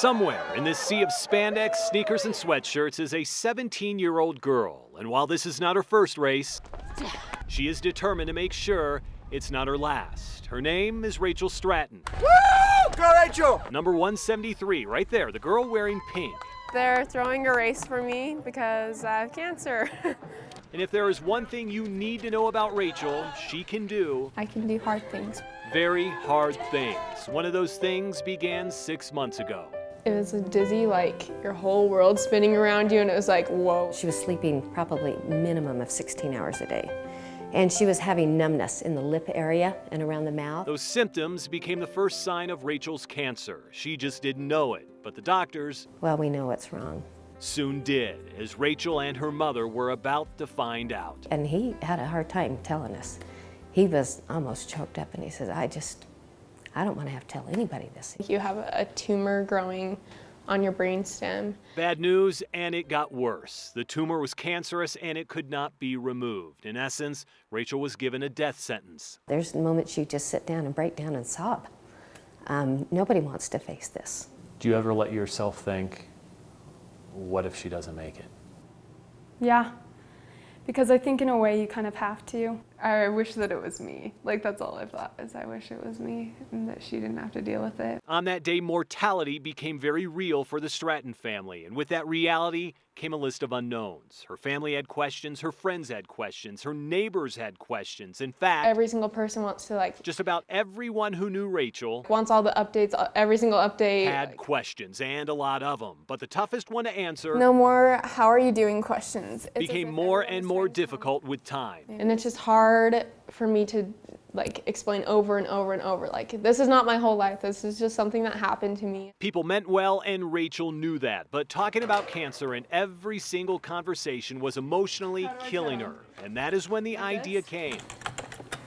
Somewhere in this sea of spandex, sneakers, and sweatshirts is a 17-year-old girl. And while this is not her first race, she is determined to make sure it's not her last. Her name is Rachel Stratton. Woo! Go Rachel! Number 173, right there, the girl wearing pink. They're throwing a race for me because I have cancer. And if there is one thing you need to know about Rachel, she can do I can do hard things. very hard things. One of those things began 6 months ago. It was dizzy, like your whole world spinning around you, and it was like, whoa. She was sleeping probably minimum of 16 hours a day. And she was having numbness in the lip area and around the mouth. Those symptoms became the first sign of Rachel's cancer. She just didn't know it, but the doctors, Well, we know what's wrong. soon did, as Rachel and her mother were about to find out. And he had a hard time telling us. He was almost choked up, and he says, I don't want to have to tell anybody this. You have a tumor growing on your brainstem. Bad news, and it got worse. The tumor was cancerous and it could not be removed. In essence, Rachel was given a death sentence. There's moments you just sit down and break down and sob. Nobody wants to face this. Do you ever let yourself think, what if she doesn't make it? Yeah, because I think in a way you kind of have to. I wish that it was me. Like, that's all I've thought, is I wish it was me and that she didn't have to deal with it. On that day, mortality became very real for the Stratton family, and with that reality came a list of unknowns. Her family had questions, her friends had questions, her neighbors had questions. In fact, Every single person wants to, like, just about everyone who knew Rachel wants all the updates, every single update. had questions, and a lot of them. But the toughest one to answer No more, how are you doing questions. It's as became if more everyone and is more trying to tell me. difficult with time. And it's just hard for me to, like, explain over and over and over. Like, this is not my whole life. This is just something that happened to me. People meant well, and Rachel knew that. But talking about cancer in every single conversation was emotionally killing her. And that is when the idea came.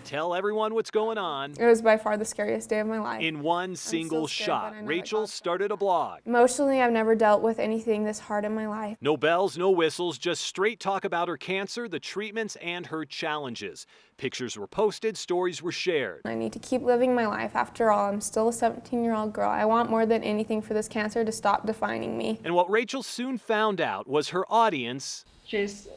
Tell everyone what's going on It was by far the scariest day of my life. in one single scared, shot. but I know Rachel that God- started a blog. Emotionally, I've never dealt with anything this hard in my life. No bells, no whistles, just straight talk about her cancer, the treatments, and her challenges. Pictures were posted, stories were shared. I need to keep living my life. After all, I'm still a 17-year-old girl. I want more than anything for this cancer to stop defining me. And what Rachel soon found out was her audience She's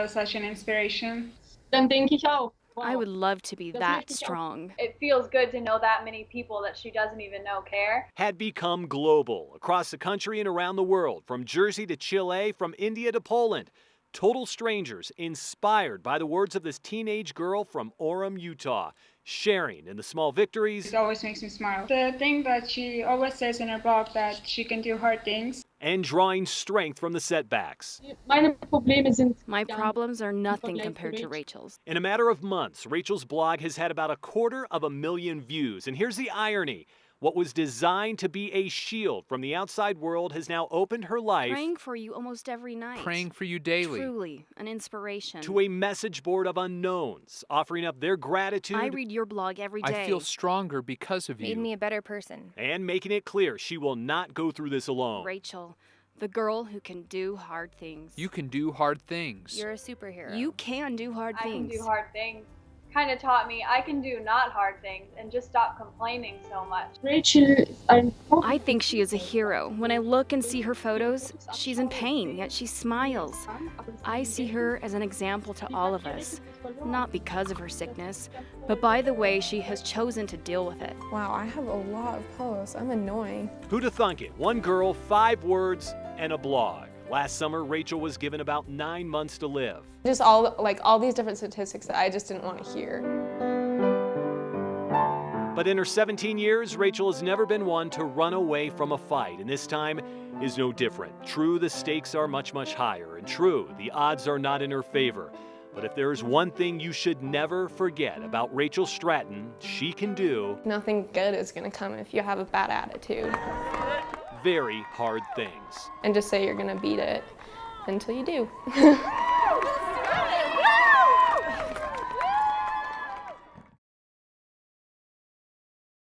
such an inspiration. Dann denke ich auch. I would love to be that strong. It feels good to know that many people that she doesn't even know care. had become global across the country and around the world, from Jersey to Chile, from India to Poland. Total strangers inspired by the words of this teenage girl from Orem, Utah, sharing in the small victories It always makes me smile. The thing that she always says in her blog, that she can do hard things. and drawing strength from the setbacks. Meine Probleme sind My problems are nothing Vergleich compared to to Rachel's. In a matter of months, Rachel's blog has had about 250,000 views. And here's the irony. What was designed to be a shield from the outside world has now opened her life Praying for you almost every night. Praying for you daily. Truly, an inspiration. to a message board of unknowns, offering up their gratitude I read your blog every day. I feel stronger because of made you. me a better person. and making it clear she will not go through this alone. Rachel, the girl who can do hard things. You can do hard things. You're a superhero. You can do hard I things. can do hard things. Kind of taught me I can do not hard things and just stop complaining so much. Rachel ist ein I think she is a hero. When I look and see her photos, she's in pain, yet she smiles. I see her as an example to all of us, not because of her sickness, but by the way she has chosen to deal with it. Wow, I have a lot of posts. I'm annoying. Who'da thunk it? One girl, 5 words, and a blog. Last summer, Rachel was given about 9 months to live. Just all these different statistics that I just didn't want to hear. But in her 17 years, Rachel has never been one to run away from a fight, and this time is no different. True, the stakes are much, much higher, and true, the odds are not in her favor. But if there is one thing you should never forget about Rachel Stratton, she can do Nothing good is going to come if you have a bad attitude. very hard things. And just say you're going to beat it until you do.